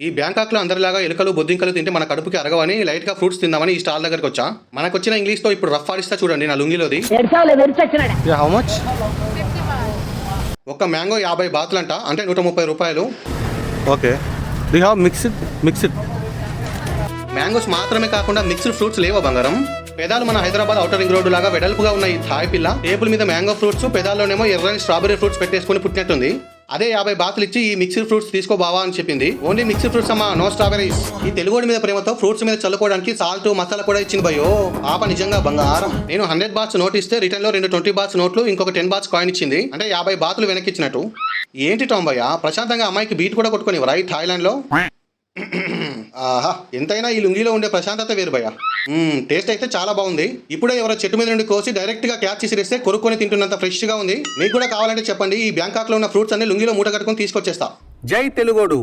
ఈ బ్యాంకాక్లో అందరిలాగా ఎలుకలు బొద్దింకలు తింటే మన కడుపుకి అరగవని లైట్గా ఫ్రూట్స్ తిందామని ఈ స్టాల్ దగ్గరికి వచ్చా. మనకు వచ్చిన ఇంగ్లీష్తో ఇప్పుడు రఫ్ ఆడిస్తా చూడండి నా లుంగిలోది. How much? ఒక మ్యాంగో 50 బాతులంట, అంటే 130 రూపాయలు. Okay, do you have mixed mangoes మాత్రమే కాకుండా మిక్స్డ్ ఫ్రూట్స్ లేవో బంగారం. పెదాలు మన హైదరాబాద్ ఔటర్ రింగ్ రోడ్డు లాగా వెడల్పుగా ఉన్న ఈ థాయ్ పిల్ల టేబుల్ మీద మ్యాంగో ఫ్రూట్స్, పెదాల్లోనేమో ఎర్రని స్ట్రాబెరీ ఫ్రూట్స్ పెట్టేసుకుని పుట్టినట్టుంది. అదే 50 బాతులు ఇచ్చి ఈ మిక్స్డ్ ఫ్రూట్స్ తీసుకో బావా అని చెప్పింది. ఓన్లీ మిక్స్డ్ ఫ్రూట్స్ అమ్మా, నో స్ట్రాబెరీస్. ఈ తెలుగుడి మీద ప్రేమతో ఫ్రూట్స్ మీద చల్లుకోవడానికి సాల్ట్ మసాలా కూడా ఇచ్చింది భయో. పాప నిజంగా బంగారం. నేను 100 బాత్స్ నోట్ ఇస్తే రిటర్న్ లో 2 20 బాత్స్ నోట్లు, ఇంకొక 10 బాత్స్ కాయిన్ ఇచ్చింది. అంటే 50 బాతులు వెనక్కి ఇచ్చినట్టు. ఏంటి టామ్ భయ్య, ప్రశాంతంగా అమ్మాయికి బీట్ కూడా కొట్టుకొని రైట్ థాయిలాండ్ లో. ఆహా, ఎంతైనా ఈ లుంగిలో ఉండే ప్రశాంతత వేరు భయ్య. టేస్ట్ అయితే చాలా బాగుంది. ఇప్పుడే ఎవరో చెట్టు మీద నుండి కోసి డైరెక్ట్ గా క్యాచ్ చేసిరేస్తే కొరుక్కొని తింటున్నంత ఫ్రెష్ గా ఉంది. మీకు కూడా కావాలంటే చెప్పండి, ఈ బ్యాంకాక్ లో ఉన్న ఫ్రూట్స్ అన్ని లుంగిలో మూట కట్టుకొని తీసుకొచ్చేస్తా. జై తెలుగోడు.